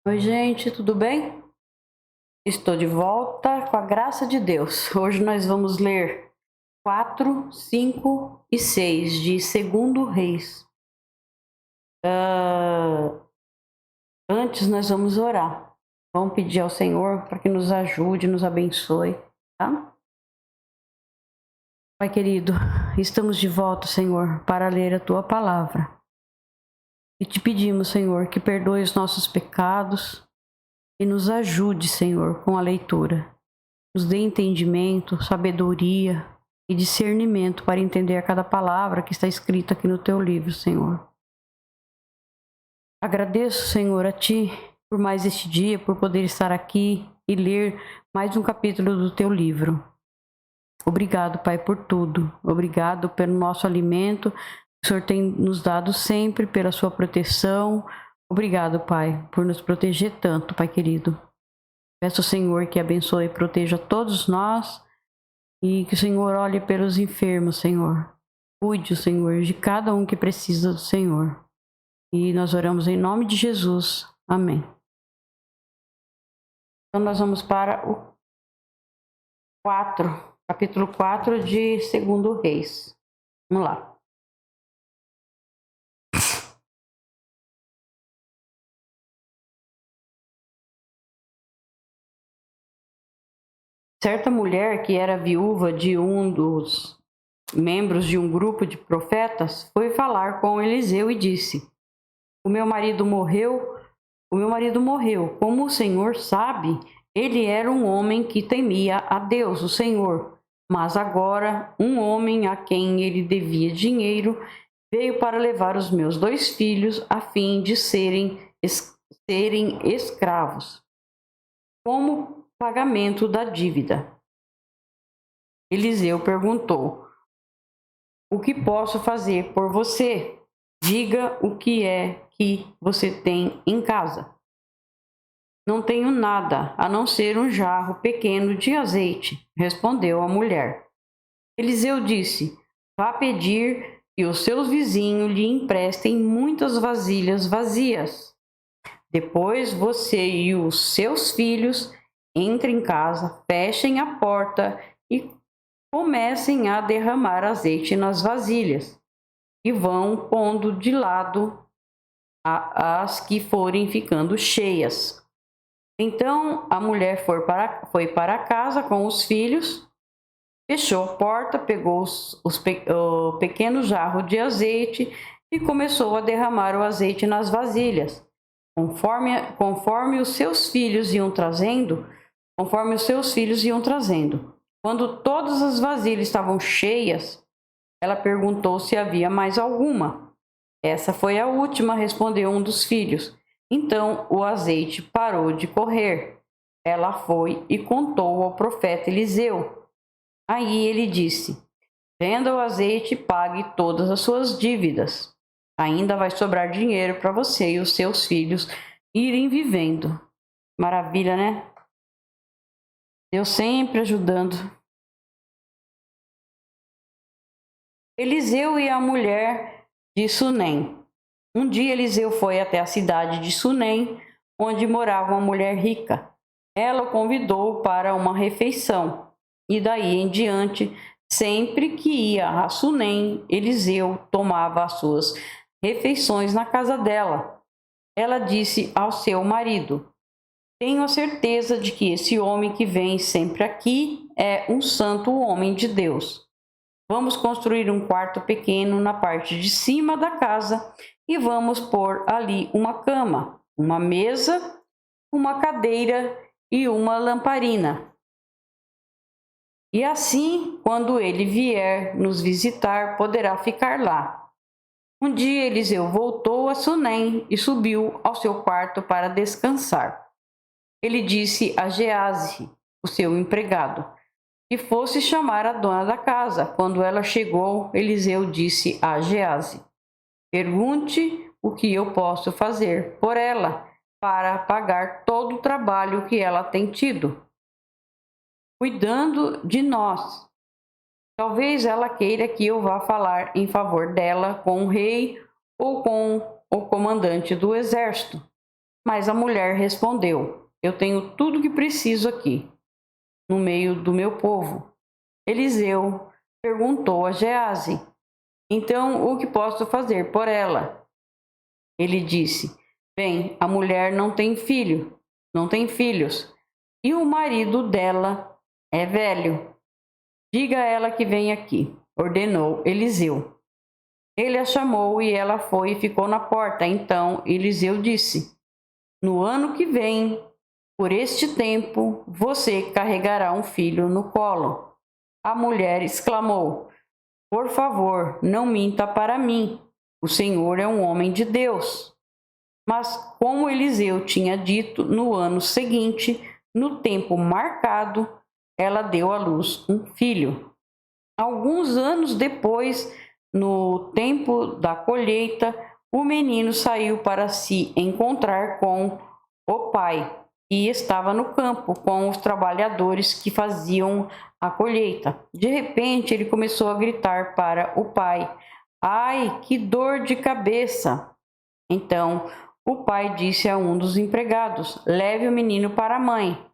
Oi, gente, tudo bem? Estou de volta com a graça de Deus. Hoje nós vamos ler 4, 5 e 6 de Segundo Reis. Antes nós vamos orar. Vamos pedir ao Senhor para que nos ajude, nos abençoe, tá? Pai querido, estamos de volta, Senhor, para ler a Tua palavra. E te pedimos, Senhor, que perdoe os nossos pecados e nos ajude, Senhor, com a leitura. Nos dê entendimento, sabedoria e discernimento para entender cada palavra que está escrita aqui no teu livro, Senhor. Agradeço, Senhor, a Ti por mais este dia, por poder estar aqui e ler mais um capítulo do teu livro. Obrigado, Pai, por tudo. Obrigado pelo nosso alimento que o Senhor tem nos dado sempre, pela sua proteção. Obrigado, Pai, por nos proteger tanto, Pai querido. Peço ao Senhor que abençoe e proteja todos nós e que o Senhor olhe pelos enfermos, Senhor. Cuide, o Senhor, de cada um que precisa do Senhor. E nós oramos em nome de Jesus. Amém. Então nós vamos para o 4, capítulo 4 de Segundo Reis. Vamos lá. Certa mulher que era viúva de um dos membros de um grupo de profetas foi falar com Eliseu e disse: O meu marido morreu. Como o Senhor sabe, ele era um homem que temia a Deus, o Senhor. Mas agora, um homem a quem ele devia dinheiro veio para levar os meus 2 filhos a fim de serem escravos, como pagamento da dívida. Eliseu perguntou: O que posso fazer por você? Diga o que é que você tem em casa. Não tenho nada, a não ser um jarro pequeno de azeite, respondeu a mulher. Eliseu disse: Vá pedir que os seus vizinhos lhe emprestem muitas vasilhas vazias. Depois você e os seus filhos entrem em casa, fechem a porta e comecem a derramar azeite nas vasilhas. E vão pondo de lado as que forem ficando cheias. Então a mulher foi para casa com os filhos, fechou a porta, pegou o pequeno jarro de azeite e começou a derramar o azeite nas vasilhas, conforme os seus filhos iam trazendo. Quando todas as vasilhas estavam cheias, ela perguntou se havia mais alguma. Essa foi a última, respondeu um dos filhos. Então o azeite parou de correr. Ela foi e contou ao profeta Eliseu. Aí ele disse: Venda o azeite e pague todas as suas dívidas. Ainda vai sobrar dinheiro para você e os seus filhos irem vivendo. Maravilha, né? Deus sempre ajudando. Eliseu e a mulher de Sunem. Um dia Eliseu foi até a cidade de Sunem, onde morava uma mulher rica. Ela o convidou para uma refeição, e daí em diante, sempre que ia a Sunem, Eliseu tomava as suas refeições na casa dela. Ela disse ao seu marido: Tenho a certeza de que esse homem que vem sempre aqui é um santo homem de Deus. Vamos construir um quarto pequeno na parte de cima da casa e vamos pôr ali uma cama, uma mesa, uma cadeira e uma lamparina. E assim, quando ele vier nos visitar, poderá ficar lá. Um dia Eliseu voltou a Sunem e subiu ao seu quarto para descansar. Ele disse a Geazi, o seu empregado, que fosse chamar a dona da casa. Quando ela chegou, Eliseu disse a Geazi: Pergunte o que eu posso fazer por ela para pagar todo o trabalho que ela tem tido, cuidando de nós. Talvez ela queira que eu vá falar em favor dela com o rei ou com o comandante do exército. Mas a mulher respondeu: eu tenho tudo o que preciso aqui, no meio do meu povo. Eliseu perguntou a Geazi: então, o que posso fazer por ela? Ele disse: bem, a mulher não tem filhos, e o marido dela é velho. Diga a ela que venha aqui, ordenou Eliseu. Ele a chamou e ela foi e ficou na porta. Então Eliseu disse: no ano que vem, por este tempo, você carregará um filho no colo. A mulher exclamou: por favor, não minta para mim. O Senhor é um homem de Deus. Mas, como Eliseu tinha dito, no ano seguinte, no tempo marcado, ela deu à luz um filho. Alguns anos depois, no tempo da colheita, o menino saiu para se encontrar com o pai e estava no campo com os trabalhadores que faziam a colheita. De repente, ele começou a gritar para o pai: ai, que dor de cabeça! Então, o pai disse a um dos empregados: leve o menino para a mãe.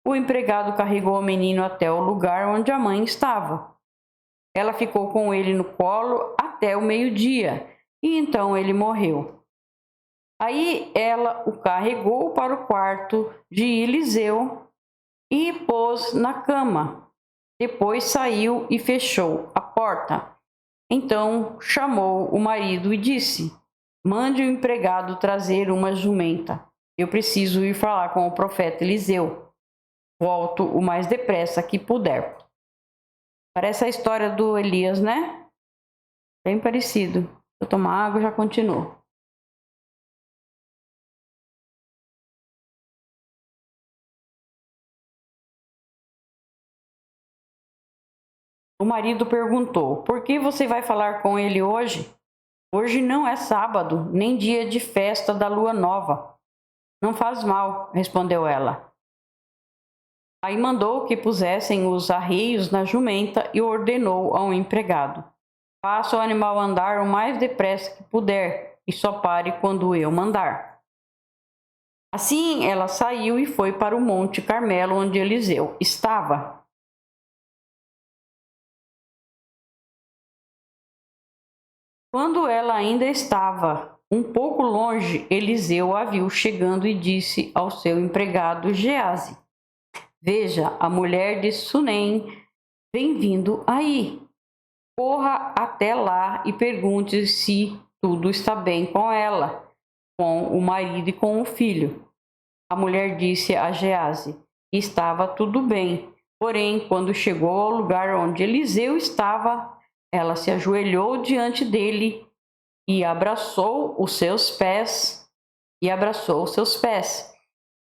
O empregado carregou o menino até o lugar onde a mãe estava. Ela ficou com ele no colo até o meio-dia e então ele morreu. Aí ela o carregou para o quarto de Eliseu e pôs na cama. Depois saiu e fechou a porta. Então chamou o marido e disse: mande o empregado trazer uma jumenta. Eu preciso ir falar com o profeta Eliseu. Volto o mais depressa que puder. Parece a história do Elias, né? Bem parecido. Eu tomar água e já continuo. O marido perguntou: por que você vai falar com ele hoje? Hoje não é sábado, nem dia de festa da lua nova. Não faz mal, respondeu ela. Aí mandou que pusessem os arreios na jumenta e ordenou ao empregado: faça o animal andar o mais depressa que puder e só pare quando eu mandar. Assim ela saiu e foi para o Monte Carmelo, onde Eliseu estava. Quando ela ainda estava um pouco longe, Eliseu a viu chegando e disse ao seu empregado Geazi: veja, a mulher de Sunem vem vindo aí. Corra até lá e pergunte se tudo está bem com ela, com o marido e com o filho. A mulher disse a Geazi: estava tudo bem. Porém, quando chegou ao lugar onde Eliseu estava, ela se ajoelhou diante dele e abraçou os seus pés.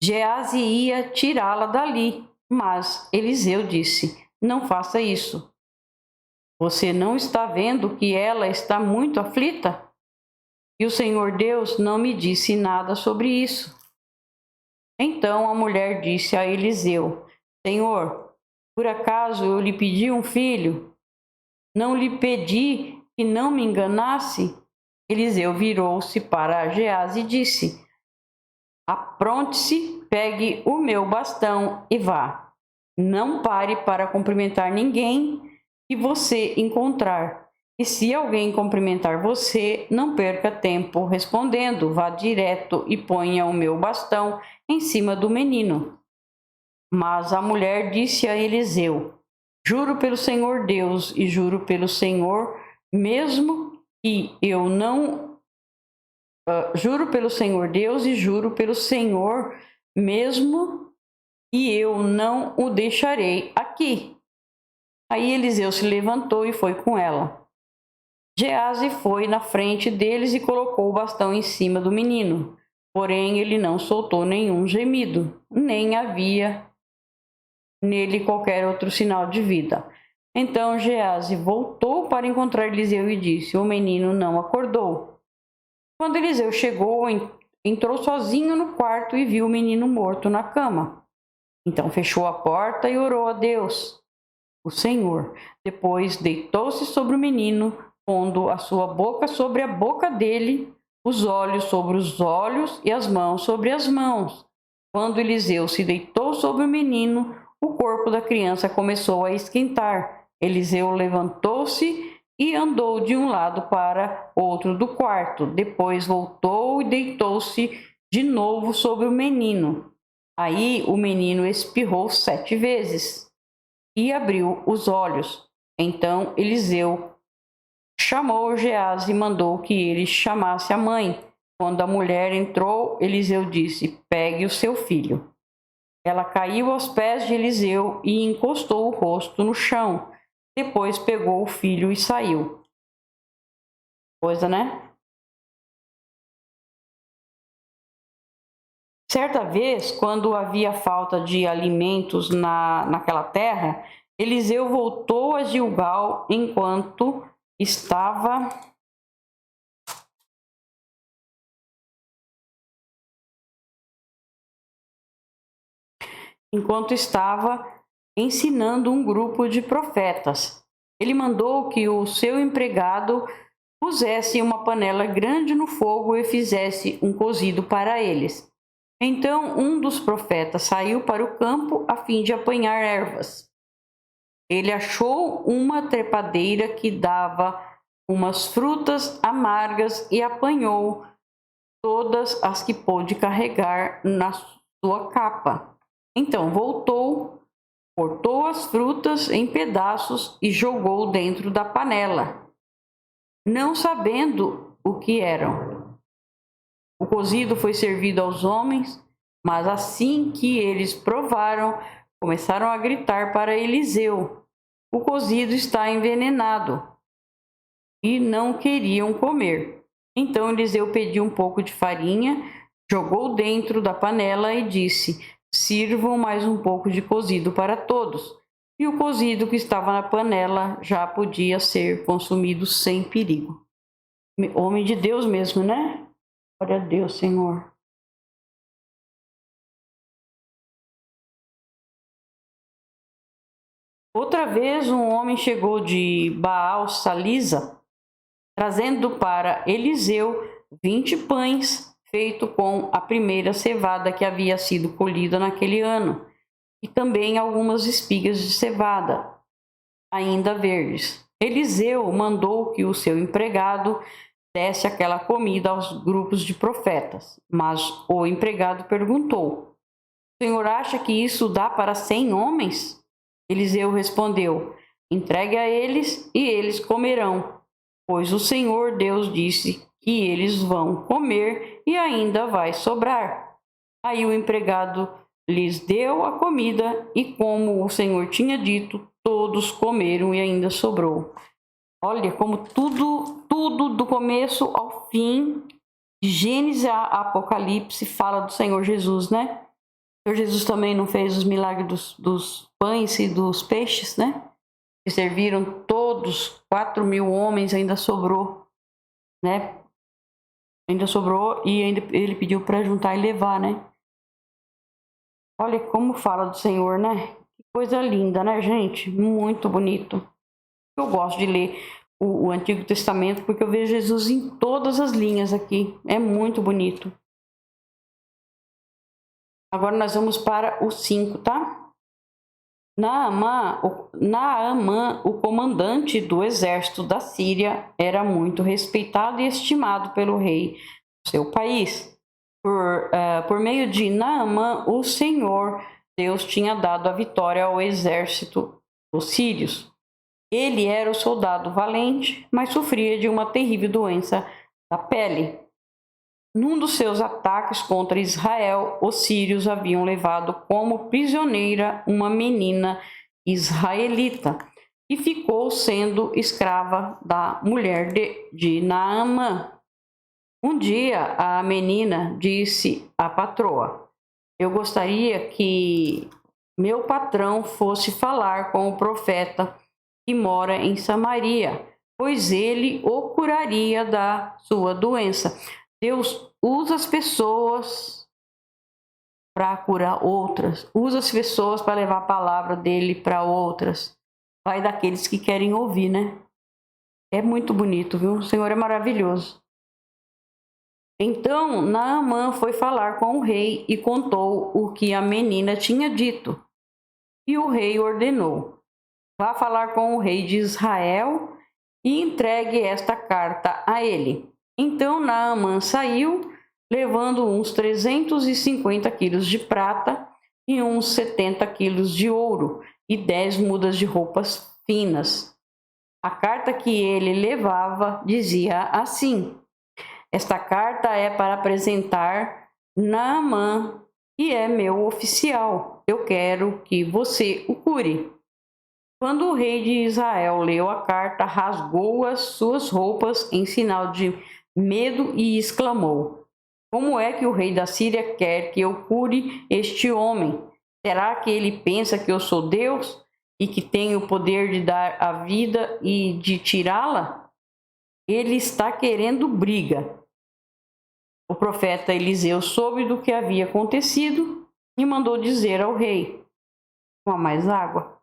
Geazi ia tirá-la dali, mas Eliseu disse: não faça isso. Você não está vendo que ela está muito aflita? E o Senhor Deus não me disse nada sobre isso. Então a mulher disse a Eliseu: Senhor, por acaso eu lhe pedi um filho? Não lhe pedi que não me enganasse? Eliseu virou-se para Geazi e disse: apronte-se, pegue o meu bastão e vá. Não pare para cumprimentar ninguém que você encontrar. E se alguém cumprimentar você, não perca tempo respondendo. Vá direto e ponha o meu bastão em cima do menino. Mas a mulher disse a Eliseu: juro pelo Senhor Deus e juro pelo Senhor, mesmo que eu não... juro pelo Senhor Deus e juro pelo Senhor, mesmo que eu não o deixarei aqui. Aí Eliseu se levantou e foi com ela. Geazi foi na frente deles e colocou o bastão em cima do menino. Porém, ele não soltou nenhum gemido, nem havia nele qualquer outro sinal de vida. Então Geazi voltou para encontrar Eliseu e disse: o menino não acordou. Quando Eliseu chegou, entrou sozinho no quarto e viu o menino morto na cama. Então fechou a porta e orou a Deus, o Senhor. Depois deitou-se sobre o menino, pondo a sua boca sobre a boca dele, os olhos sobre os olhos e as mãos sobre as mãos. Quando Eliseu se deitou sobre o menino, o corpo da criança começou a esquentar. Eliseu levantou-se e andou de um lado para outro do quarto. Depois voltou e deitou-se de novo sobre o menino. Aí o menino espirrou 7 vezes e abriu os olhos. Então Eliseu chamou Geazi e mandou que ele chamasse a mãe. Quando a mulher entrou, Eliseu disse: pegue o seu filho. Ela caiu aos pés de Eliseu e encostou o rosto no chão. Depois pegou o filho e saiu. Coisa, né? Certa vez, quando havia falta de alimentos naquela terra, Eliseu voltou a Gilgal enquanto estava ensinando um grupo de profetas. Ele mandou que o seu empregado pusesse uma panela grande no fogo e fizesse um cozido para eles. Então um dos profetas saiu para o campo a fim de apanhar ervas. Ele achou uma trepadeira que dava umas frutas amargas e apanhou todas as que pôde carregar na sua capa. Então voltou, cortou as frutas em pedaços e jogou dentro da panela, não sabendo o que eram. O cozido foi servido aos homens, mas assim que eles provaram, começaram a gritar para Eliseu: o cozido está envenenado, e não queriam comer. Então Eliseu pediu um pouco de farinha, jogou dentro da panela e disse: sirvam mais um pouco de cozido para todos. E o cozido que estava na panela já podia ser consumido sem perigo. Homem de Deus mesmo, né? Glória a Deus, Senhor. Outra vez um homem chegou de Baal-Salisa, trazendo para Eliseu 20 pães feitos com a primeira cevada que havia sido colhida naquele ano, e também algumas espigas de cevada, ainda verdes. Eliseu mandou que o seu empregado desse aquela comida aos grupos de profetas, mas o empregado perguntou: o senhor acha que isso dá para 100 homens? Eliseu respondeu: entregue a eles e eles comerão, pois o Senhor Deus disse que eles vão comer e ainda vai sobrar. Aí o empregado lhes deu a comida e, como o Senhor tinha dito, todos comeram e ainda sobrou. Olha como tudo do começo ao fim, de Gênesis a Apocalipse, fala do Senhor Jesus, né? O Senhor Jesus também não fez os milagres dos pães e dos peixes, né? Que serviram todos, 4.000 homens, ainda sobrou, né? Ainda sobrou e ainda ele pediu para juntar e levar, né? Olha como fala do Senhor, né? Que coisa linda, né, gente? Muito bonito. Eu gosto de ler o Antigo Testamento porque eu vejo Jesus em todas as linhas aqui. É muito bonito. Agora nós vamos para o 5, tá? Naamã, o comandante do exército da Síria, era muito respeitado e estimado pelo rei do seu país. Por meio de Naamã, o Senhor Deus tinha dado a vitória ao exército dos sírios. Ele era o soldado valente, mas sofria de uma terrível doença da pele. Num dos seus ataques contra Israel, os sírios haviam levado como prisioneira uma menina israelita e ficou sendo escrava da mulher de Naamã. Um dia a menina disse à patroa: eu gostaria que meu patrão fosse falar com o profeta que mora em Samaria, pois ele o curaria da sua doença. Deus usa as pessoas para curar outras, usa as pessoas para levar a palavra dele para outras. Vai daqueles que querem ouvir, né? É muito bonito, viu? O Senhor é maravilhoso. Então Naamã foi falar com o rei e contou o que a menina tinha dito. E o rei ordenou: vá falar com o rei de Israel e entregue esta carta a ele. Então Naamã saiu, levando uns 350 quilos de prata e uns 70 quilos de ouro e 10 mudas de roupas finas. A carta que ele levava dizia assim: esta carta é para apresentar Naamã, que é meu oficial. Eu quero que você o cure. Quando o rei de Israel leu a carta, rasgou as suas roupas em sinal de medo e exclamou: como é que o rei da Síria quer que eu cure este homem? Será que ele pensa que eu sou Deus e que tenho o poder de dar a vida e de tirá-la? Ele está querendo briga. O profeta Eliseu soube do que havia acontecido e mandou dizer ao rei: não há mais água?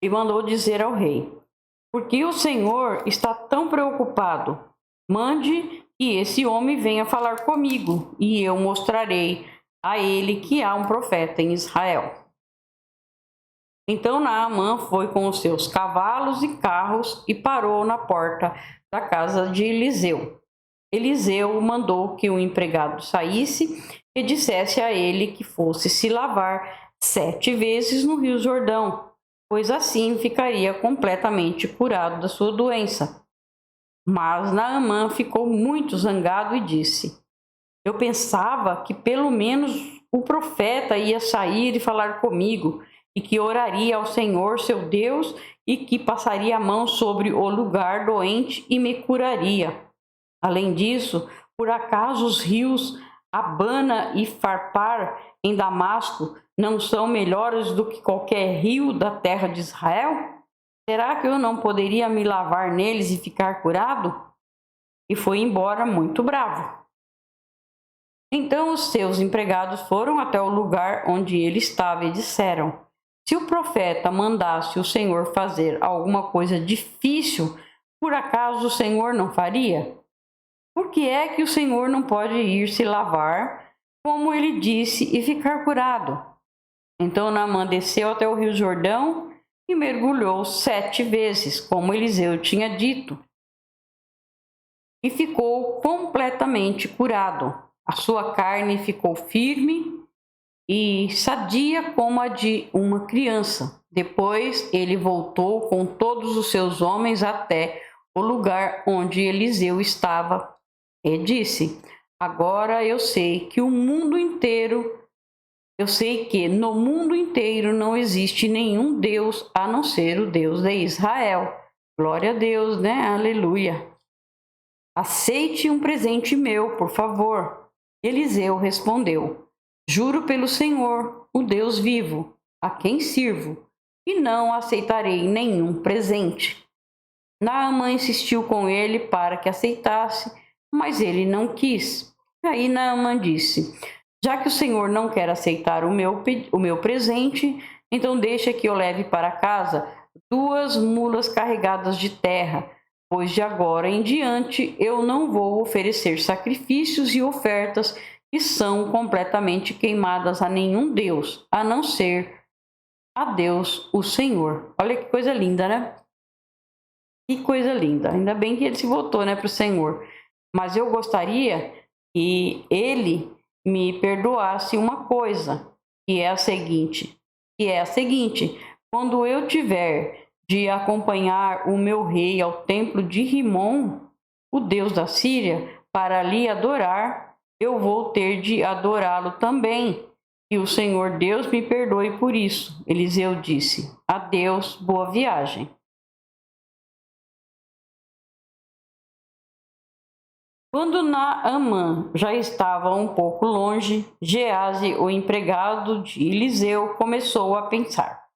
E mandou dizer ao rei: por que o Senhor está tão preocupado? Mande que esse homem venha falar comigo, e eu mostrarei a ele que há um profeta em Israel. Então Naamã foi com os seus cavalos e carros e parou na porta da casa de Eliseu. Eliseu mandou que o empregado saísse e dissesse a ele que fosse se lavar 7 vezes no Rio Jordão, pois assim ficaria completamente curado da sua doença. Mas Naamã ficou muito zangado e disse: eu pensava que pelo menos o profeta ia sair e falar comigo, e que oraria ao Senhor seu Deus e que passaria a mão sobre o lugar doente e me curaria. Além disso, por acaso os rios Abana e Farpar em Damasco não são melhores do que qualquer rio da terra de Israel? Será que eu não poderia me lavar neles e ficar curado? E foi embora muito bravo. Então os seus empregados foram até o lugar onde ele estava e disseram: se o profeta mandasse o Senhor fazer alguma coisa difícil, por acaso o Senhor não faria? Por que é que o Senhor não pode ir se lavar, como ele disse, e ficar curado? Então Naamã desceu até o rio Jordão e mergulhou 7 vezes, como Eliseu tinha dito, e ficou completamente curado. A sua carne ficou firme e sadia como a de uma criança. Depois ele voltou com todos os seus homens até o lugar onde Eliseu estava e disse: agora eu sei que no mundo inteiro não existe nenhum Deus a não ser o Deus de Israel. Glória a Deus, né? Aleluia. Aceite um presente meu, por favor. Eliseu respondeu: juro pelo Senhor, o Deus vivo, a quem sirvo, e não aceitarei nenhum presente. Naamã insistiu com ele para que aceitasse, mas ele não quis. Aí Naamã disse: já que o Senhor não quer aceitar o meu presente, então deixa que eu leve para casa 2 mulas carregadas de terra, pois de agora em diante eu não vou oferecer sacrifícios e ofertas que são completamente queimadas a nenhum Deus, a não ser a Deus, o Senhor. Olha que coisa linda, né? Que coisa linda. Ainda bem que ele se voltou, né, para o Senhor. Mas eu gostaria que ele me perdoasse uma coisa, que é a seguinte: quando eu tiver de acompanhar o meu rei ao templo de Rimon, o deus da Síria, para ali adorar, eu vou ter de adorá-lo também. Que o Senhor Deus me perdoe por isso. Eliseu disse: adeus, boa viagem. Quando Naamã já estava um pouco longe, Geazi, o empregado de Eliseu, começou a pensar.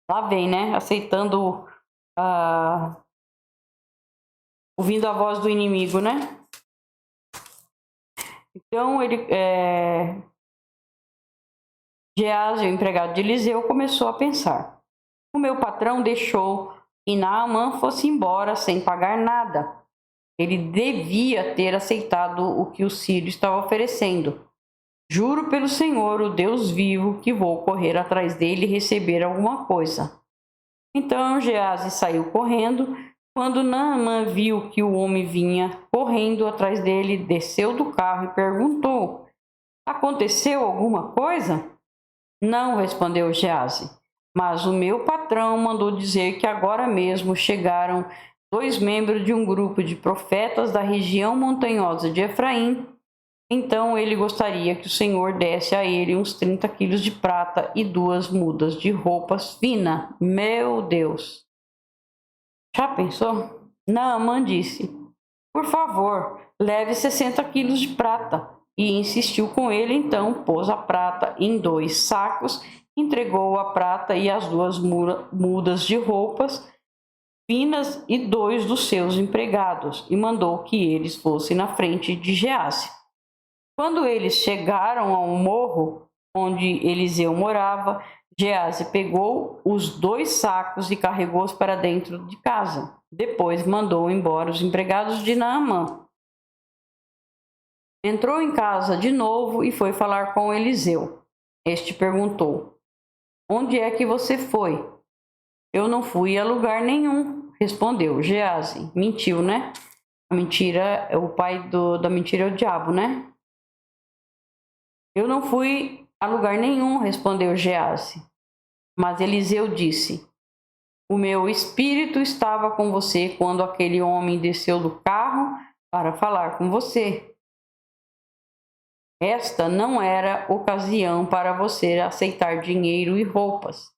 Lá vem, né? Aceitando, ouvindo a voz do inimigo, né? Então ele Geazi, o empregado de Eliseu, começou a pensar: o meu patrão deixou que Naamã fosse embora sem pagar nada. Ele devia ter aceitado o que o sírio estava oferecendo. Juro pelo Senhor, o Deus vivo, que vou correr atrás dele e receber alguma coisa. Então Geazi saiu correndo. Quando Naamã viu que o homem vinha correndo atrás dele, desceu do carro e perguntou: aconteceu alguma coisa? Não, respondeu Geazi, mas o meu patrão mandou dizer que agora mesmo chegaram 2 membros de um grupo de profetas da região montanhosa de Efraim. Então ele gostaria que o Senhor desse a ele uns 30 quilos de prata e 2 mudas de roupas finas. Meu Deus! Já pensou? Naamã disse: por favor, leve 60 quilos de prata. E insistiu com ele, então pôs a prata em 2 sacos, entregou a prata e as 2 mudas de roupas finas e 2 dos seus empregados, e mandou que eles fossem na frente de Geazi. Quando eles chegaram ao morro onde Eliseu morava, Geazi pegou os 2 sacos e carregou-os para dentro de casa. Depois mandou embora os empregados de Naamã. Entrou em casa de novo e foi falar com Eliseu. Este perguntou: onde é que você foi? Eu não fui a lugar nenhum, respondeu Geazi. Mentiu, né? A mentira, o pai da mentira é o diabo, né? Eu não fui a lugar nenhum, respondeu Geazi. Mas Eliseu disse: o meu espírito estava com você quando aquele homem desceu do carro para falar com você. Esta não era ocasião para você aceitar dinheiro e roupas,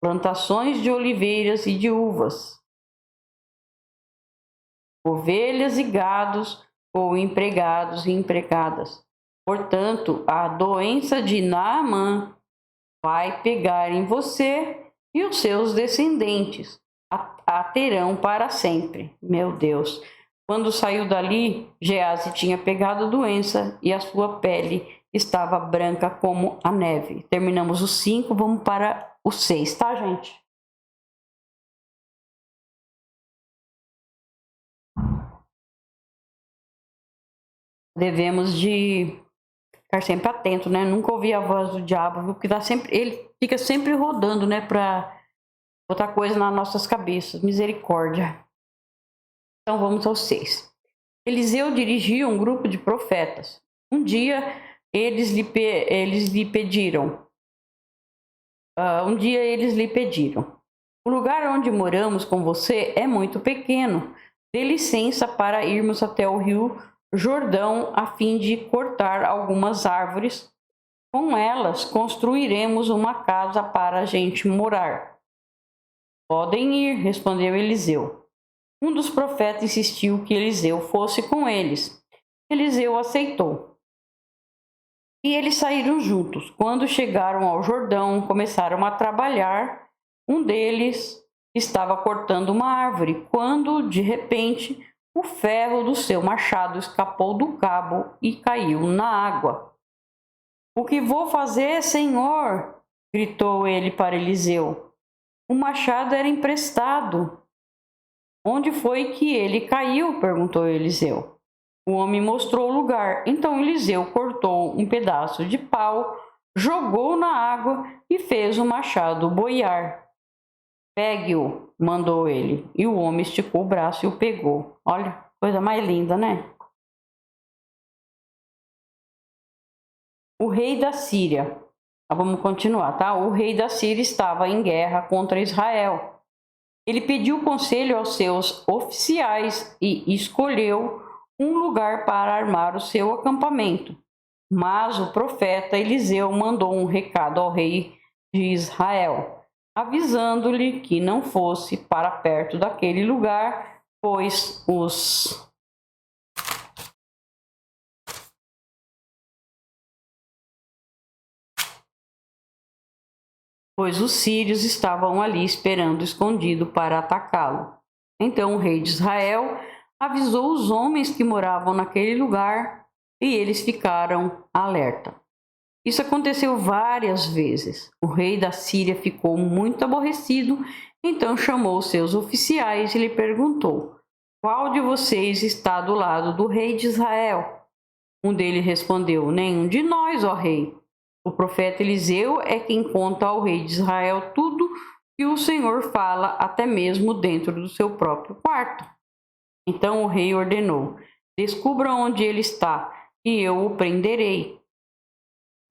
plantações de oliveiras e de uvas, ovelhas e gados, ou empregados e empregadas. Portanto, a doença de Naamã vai pegar em você e os seus descendentes a terão para sempre. Meu Deus! Quando saiu dali, Geazi tinha pegado a doença e a sua pele estava branca como a neve. Terminamos o 5, vamos para o 6, tá, gente? Devemos de ficar sempre atento, né? Nunca ouvir a voz do diabo, porque ele fica sempre rodando, né? Para botar coisa nas nossas cabeças. Misericórdia. Então vamos ao 6. Eliseu dirigia um grupo de profetas. Um dia eles lhe pediram. O lugar onde moramos com você é muito pequeno. Dê licença para irmos até o rio Jordão a fim de cortar algumas árvores. Com elas construiremos uma casa para a gente morar. Podem ir, respondeu Eliseu. Um dos profetas insistiu que Eliseu fosse com eles. Eliseu aceitou. E eles saíram juntos. Quando chegaram ao Jordão, começaram a trabalhar. Um deles estava cortando uma árvore, quando, de repente, o ferro do seu machado escapou do cabo e caiu na água. O que vou fazer, Senhor? Gritou ele para Eliseu. O machado era emprestado. Onde foi que ele caiu? Perguntou Eliseu. O homem mostrou o lugar. Então Eliseu cortou um pedaço de pau, jogou na água e fez o machado boiar. Pegue-o, mandou ele. E o homem esticou o braço e o pegou. Olha, coisa mais linda, né? O rei da Síria. Vamos continuar, tá? O rei da Síria estava em guerra contra Israel. Ele pediu conselho aos seus oficiais e escolheu um lugar para armar o seu acampamento. Mas o profeta Eliseu mandou um recado ao rei de Israel, avisando-lhe que não fosse para perto daquele lugar, pois os sírios estavam ali esperando escondido para atacá-lo. Então o rei de Israel avisou os homens que moravam naquele lugar e eles ficaram alerta. Isso aconteceu várias vezes. O rei da Síria ficou muito aborrecido, então chamou seus oficiais e lhe perguntou: qual de vocês está do lado do rei de Israel? Um deles respondeu: nenhum de nós, ó rei. O profeta Eliseu é quem conta ao rei de Israel tudo que o Senhor fala, até mesmo dentro do seu próprio quarto. Então o rei ordenou: descubra onde ele está, e eu o prenderei.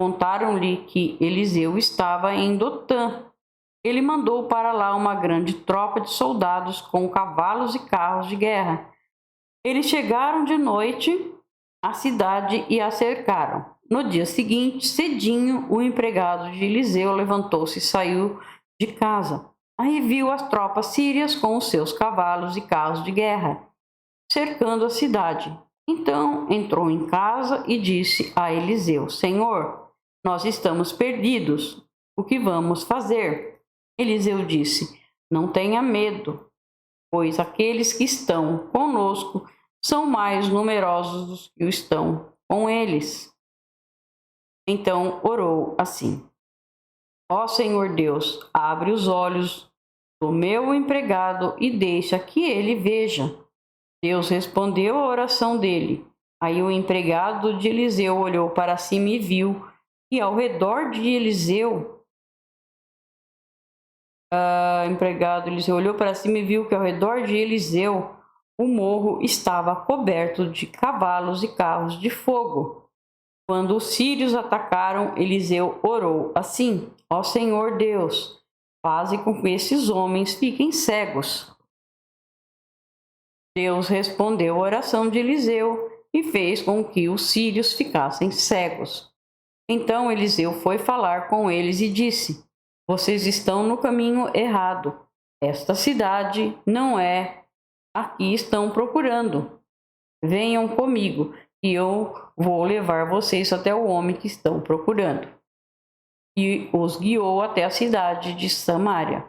Contaram-lhe que Eliseu estava em Dotã. Ele mandou para lá uma grande tropa de soldados com cavalos e carros de guerra. Eles chegaram de noite à cidade e a cercaram. No dia seguinte, cedinho, o empregado de Eliseu levantou-se e saiu de casa. Aí viu as tropas sírias com os seus cavalos e carros de guerra, cercando a cidade. Então entrou em casa e disse a Eliseu: Senhor, nós estamos perdidos. O que vamos fazer? Eliseu disse: não tenha medo, pois aqueles que estão conosco são mais numerosos dos que estão com eles. Então orou assim: ó Senhor Deus, abre os olhos do meu empregado e deixa que ele veja. Deus respondeu a oração dele. Aí o empregado de Eliseu olhou para cima e viu que ao redor de Eliseu, olhou para cima e viu que ao redor de Eliseu o morro estava coberto de cavalos e carros de fogo. Quando os sírios atacaram, Eliseu orou assim: ó Senhor Deus, faze com que esses homens fiquem cegos. Deus respondeu a oração de Eliseu e fez com que os sírios ficassem cegos. Então Eliseu foi falar com eles e disse: vocês estão no caminho errado. Esta cidade não é a que estão procurando. Venham comigo e eu vou levar vocês até o homem que estão procurando. E os guiou até a cidade de Samaria.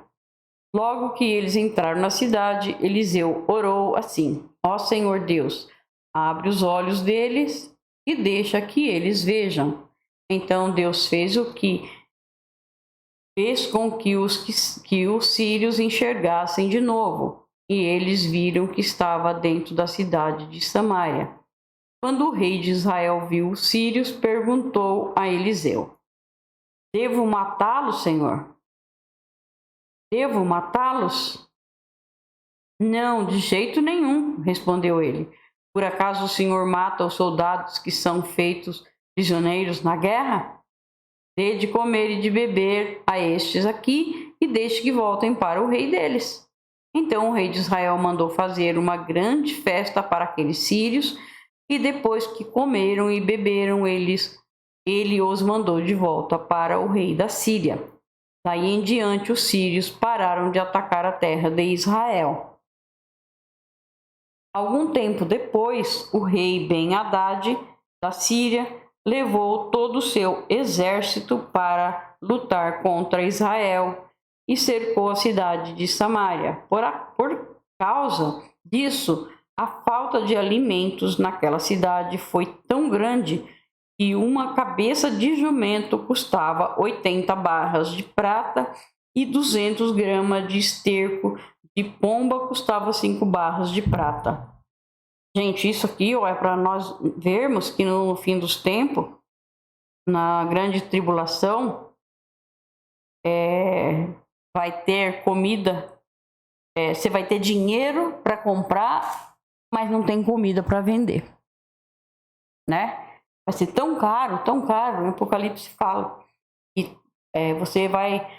Logo que eles entraram na cidade, Eliseu orou assim: ó Senhor Deus, abre os olhos deles e deixa que eles vejam. Então Deus fez com que os sírios enxergassem de novo, e eles viram que estava dentro da cidade de Samaria. Quando o rei de Israel viu os sírios, perguntou a Eliseu: devo matá-los, Senhor? Devo matá-los? Não, de jeito nenhum, respondeu ele. Por acaso o Senhor mata os soldados que são feitos prisioneiros na guerra? Dê de comer e de beber a estes aqui e deixe que voltem para o rei deles. Então o rei de Israel mandou fazer uma grande festa para aqueles sírios, e depois que comeram e beberam, ele os mandou de volta para o rei da Síria. Daí em diante, os sírios pararam de atacar a terra de Israel. Algum tempo depois, o rei Ben-Hadad da Síria levou todo o seu exército para lutar contra Israel e cercou a cidade de Samaria. Por causa disso, a falta de alimentos naquela cidade foi tão grande que uma cabeça de jumento custava 80 barras de prata e 200 gramas de esterco de pomba custava 5 barras de prata. Gente, isso aqui ó, é para nós vermos que no fim dos tempos, na grande tribulação, vai ter comida, você vai ter dinheiro para comprar, mas não tem comida para vender, né? Vai ser tão caro, o Apocalipse fala que você vai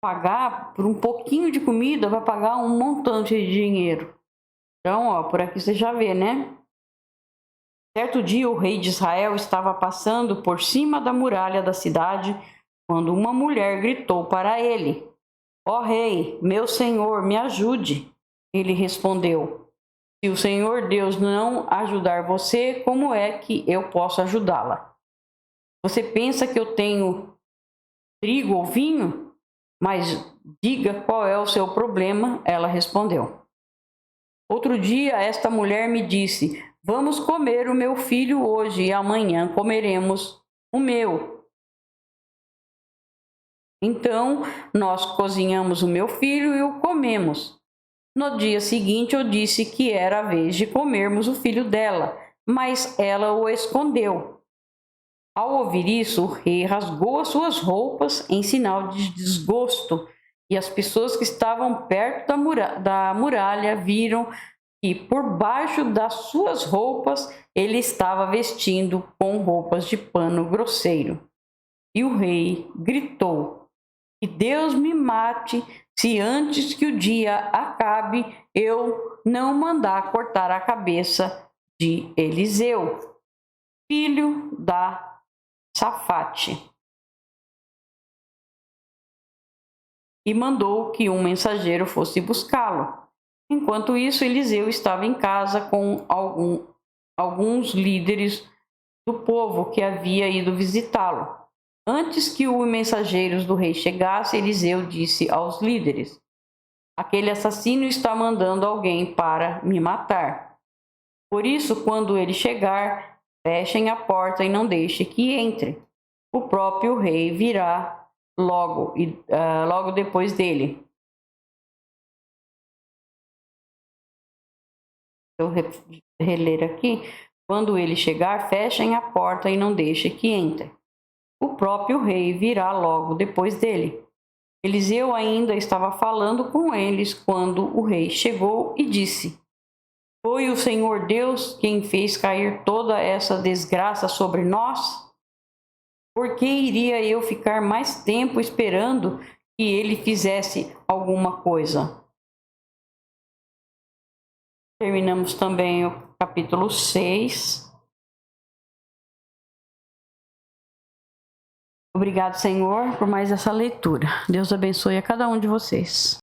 pagar por um pouquinho de comida, vai pagar um montante de dinheiro. Então, ó, por aqui você já vê, né? Certo dia, o rei de Israel estava passando por cima da muralha da cidade quando uma mulher gritou para ele: ó rei, meu senhor, me ajude. Ele respondeu: se o Senhor Deus não ajudar você, como é que eu posso ajudá-la? Você pensa que eu tenho trigo ou vinho? Mas diga qual é o seu problema. Ela respondeu. Outro dia, esta mulher me disse: vamos comer o meu filho hoje e amanhã comeremos o meu. Então nós cozinhamos o meu filho e o comemos. No dia seguinte eu disse que era a vez de comermos o filho dela, mas ela o escondeu. Ao ouvir isso, o rei rasgou as suas roupas em sinal de desgosto, e as pessoas que estavam perto da muralha viram que por baixo das suas roupas ele estava vestindo com roupas de pano grosseiro. E o rei gritou: que Deus me mate se antes que o dia acabe eu não mandar cortar a cabeça de Eliseu, filho da Safate. E mandou que um mensageiro fosse buscá-lo. Enquanto isso, Eliseu estava em casa com alguns líderes do povo que havia ido visitá-lo. Antes que os mensageiros do rei chegassem, Eliseu disse aos líderes: aquele assassino está mandando alguém para me matar. Por isso, quando ele chegar, fechem a porta e não deixe que entre. O próprio rei virá logo depois dele. Eu reler aqui. Quando ele chegar, fechem a porta e não deixe que entre. O próprio rei virá logo depois dele. Eliseu ainda estava falando com eles quando o rei chegou e disse: foi o Senhor Deus quem fez cair toda essa desgraça sobre nós? Por que iria eu ficar mais tempo esperando que ele fizesse alguma coisa? Terminamos também o capítulo 6. Obrigado, Senhor, por mais essa leitura. Deus abençoe a cada um de vocês.